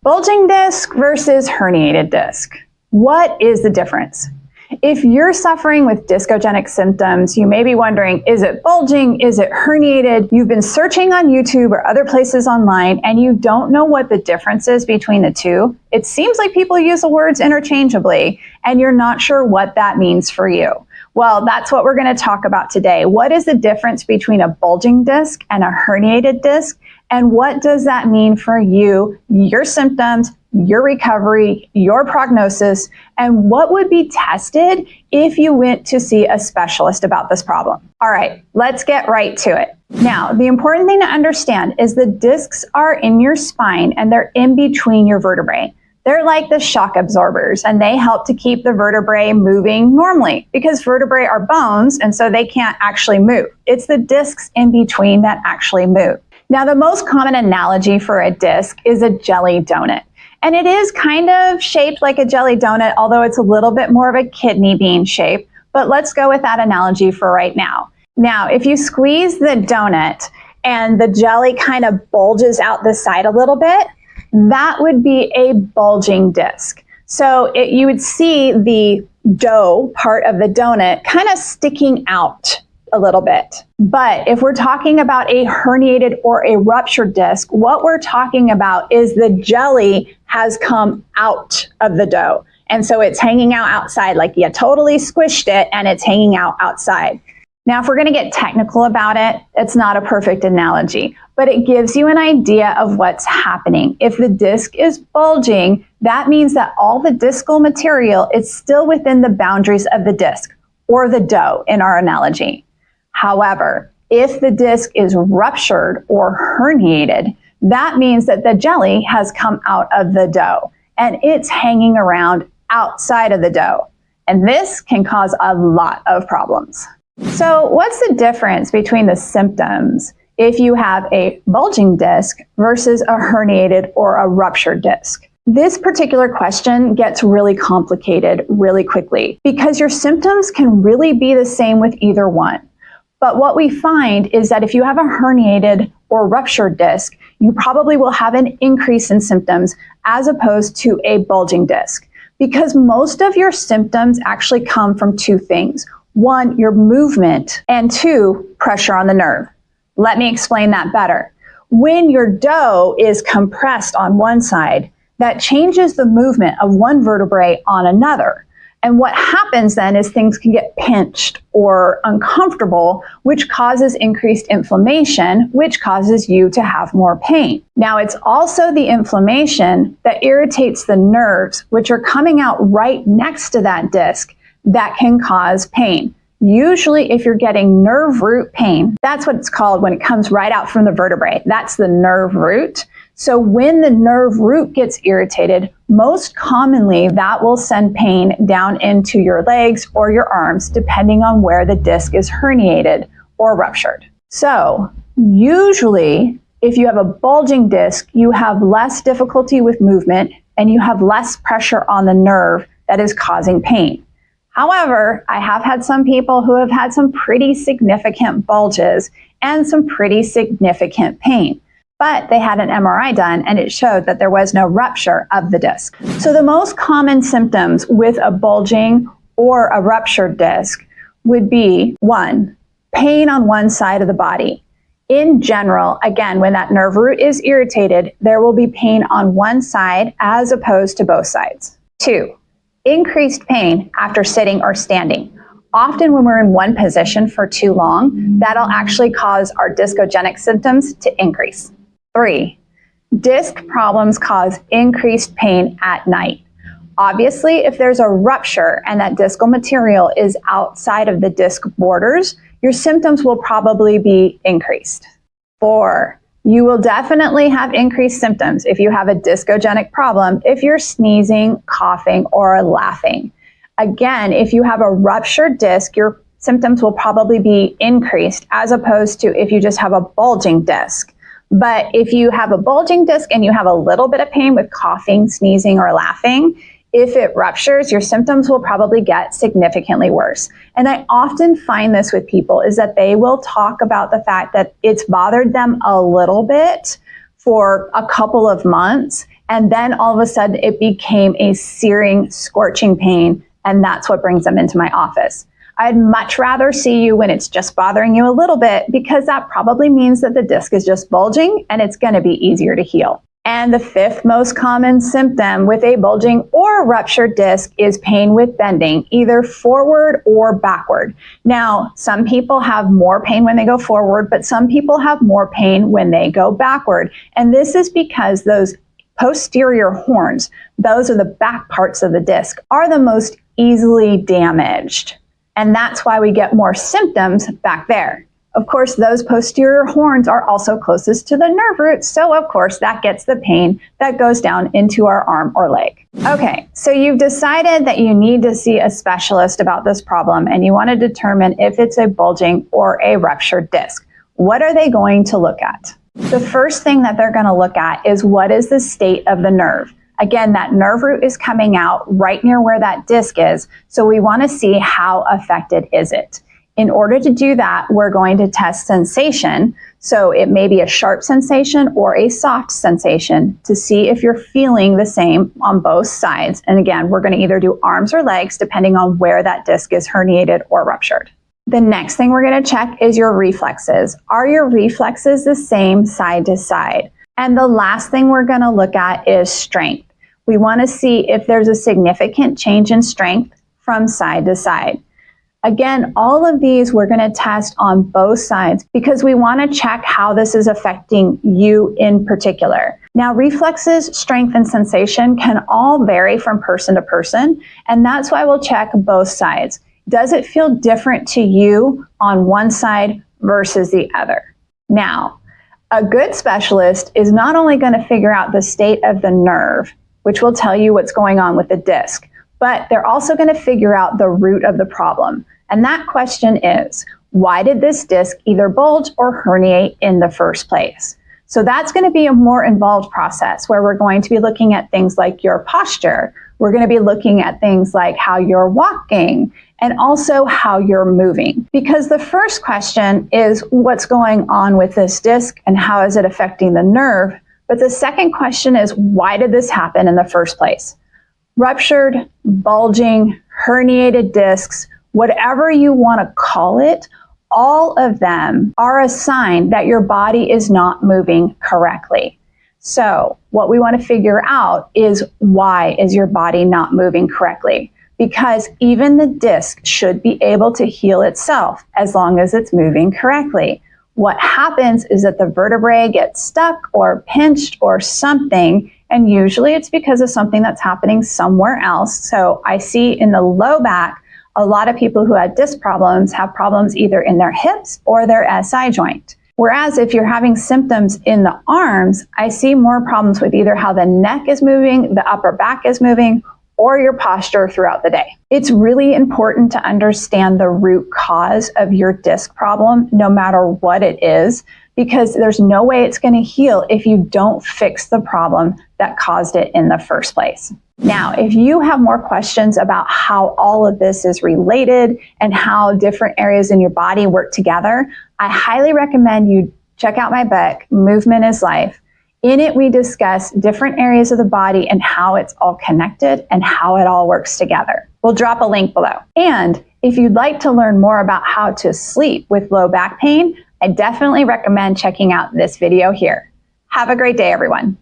Bulging disc versus herniated disc. What is the difference? If you're suffering with discogenic symptoms, you may be wondering, is it bulging? Is it herniated? You've been searching on YouTube or other places online and you don't know what the difference is between the two. It seems like people use the words interchangeably and you're not sure what that means for you. Well, that's what we're going to talk about today. What is the difference between a bulging disc and a herniated disc? And what does that mean for you, your symptoms, your recovery, your prognosis, and what would be tested if you went to see a specialist about this problem? All right, let's get right to it. Now, the important thing to understand is the discs are in your spine and they're in between your vertebrae. They're like the shock absorbers and they help to keep the vertebrae moving normally because vertebrae are bones and so they can't actually move. It's the discs in between that actually move. Now, the most common analogy for a disc is a jelly donut. And it is kind of shaped like a jelly donut, although it's a little bit more of a kidney bean shape. But let's go with that analogy for right now. Now, if you squeeze the donut and the jelly kind of bulges out the side a little bit, that would be a bulging disc. So you would see the dough part of the donut kind of sticking out a little bit. But if we're talking about a herniated or a ruptured disc, what we're talking about is the jelly has come out of the dough. And so it's hanging out outside, like you totally squished it and it's hanging out outside. Now, if we're going to get technical about it, it's not a perfect analogy, but it gives you an idea of what's happening. If the disc is bulging, that means that all the discal material is still within the boundaries of the disc or the dough in our analogy. However, if the disc is ruptured or herniated, that means that the jelly has come out of the dough and it's hanging around outside of the dough. And this can cause a lot of problems. So what's the difference between the symptoms if you have a bulging disc versus a herniated or a ruptured disc? This particular question gets really complicated really quickly because your symptoms can really be the same with either one. But what we find is that if you have a herniated or ruptured disc, you probably will have an increase in symptoms as opposed to a bulging disc because most of your symptoms actually come from two things. One, your movement, and two, pressure on the nerve. Let me explain that better. When your dough is compressed on one side, that changes the movement of one vertebrae on another. And what happens then is things can get pinched or uncomfortable, which causes increased inflammation, which causes you to have more pain. Now, it's also the inflammation that irritates the nerves, which are coming out right next to that disc, that can cause pain. Usually, if you're getting nerve root pain, that's what it's called when it comes right out from the vertebrae. That's the nerve root. So when the nerve root gets irritated, most commonly that will send pain down into your legs or your arms, depending on where the disc is herniated or ruptured. So usually, if you have a bulging disc, you have less difficulty with movement and you have less pressure on the nerve that is causing pain. However, I have had some people who have had some pretty significant bulges and some pretty significant pain. But they had an MRI done and it showed that there was no rupture of the disc. So the most common symptoms with a bulging or a ruptured disc would be 1, pain on one side of the body. In general, again, when that nerve root is irritated, there will be pain on one side as opposed to both sides. 2, increased pain after sitting or standing. Often when we're in one position for too long, that'll actually cause our discogenic symptoms to increase. 3, disc problems cause increased pain at night. Obviously, if there's a rupture and that discal material is outside of the disc borders, your symptoms will probably be increased. 4, you will definitely have increased symptoms if you have a discogenic problem if you're sneezing, coughing, or laughing. Again, if you have a ruptured disc, your symptoms will probably be increased as opposed to if you just have a bulging disc. But if you have a bulging disc and you have a little bit of pain with coughing, sneezing, or laughing, if it ruptures, your symptoms will probably get significantly worse. And I often find this with people is that they will talk about the fact that it's bothered them a little bit for a couple of months, and then all of a sudden it became a searing, scorching pain, and that's what brings them into my office. I'd much rather see you when it's just bothering you a little bit, because that probably means that the disc is just bulging and it's going to be easier to heal. And the fifth most common symptom with a bulging or ruptured disc is pain with bending, either forward or backward. Now, some people have more pain when they go forward, but some people have more pain when they go backward. And this is because those posterior horns, those are the back parts of the disc, are the most easily damaged. And that's why we get more symptoms back there. Of course, those posterior horns are also closest to the nerve root, so of course that gets the pain that goes down into our arm or leg. Okay, so you've decided that you need to see a specialist about this problem and you want to determine if it's a bulging or a ruptured disc. What are they going to look at? The first thing that they're going to look at is what is the state of the nerve. Again, that nerve root is coming out right near where that disc is, so we want to see how affected is it. In order to do that, we're going to test sensation, so it may be a sharp sensation or a soft sensation, to see if you're feeling the same on both sides. And again, we're going to either do arms or legs depending on where that disc is herniated or ruptured. The next thing we're going to check is your reflexes. Are your reflexes the same side to side? And the last thing we're going to look at is strength. We want to see if there's a significant change in strength from side to side. Again, all of these we're going to test on both sides because we want to check how this is affecting you in particular. Now, reflexes, strength, and sensation can all vary from person to person, and that's why we'll check both sides. Does it feel different to you on one side versus the other? Now, a good specialist is not only going to figure out the state of the nerve, which will tell you what's going on with the disc, but they're also going to figure out the root of the problem. And that question is, why did this disc either bulge or herniate in the first place? So that's going to be a more involved process where we're going to be looking at things like your posture. We're going to be looking at things like how you're walking and also how you're moving. Because the first question is what's going on with this disc and how is it affecting the nerve? But the second question is, why did this happen in the first place? Ruptured, bulging, herniated discs, whatever you want to call it, all of them are a sign that your body is not moving correctly. So what we want to figure out is, why is your body not moving correctly? Because even the disc should be able to heal itself as long as it's moving correctly. What happens is that the vertebrae get stuck or pinched or something, and usually it's because of something that's happening somewhere else. So I see in the low back, a lot of people who had disc problems have problems either in their hips or their SI joint. Whereas if you're having symptoms in the arms, I see more problems with either how the neck is moving, the upper back is moving, or your posture throughout the day. It's really important to understand the root cause of your disc problem, no matter what it is, because there's no way it's going to heal if you don't fix the problem that caused it in the first place. Now, if you have more questions about how all of this is related and how different areas in your body work together, I highly recommend you check out my book, Movement is Life. In it, we discuss different areas of the body and how it's all connected and how it all works together. We'll drop a link below. And if you'd like to learn more about how to sleep with low back pain, I definitely recommend checking out this video here. Have a great day, everyone.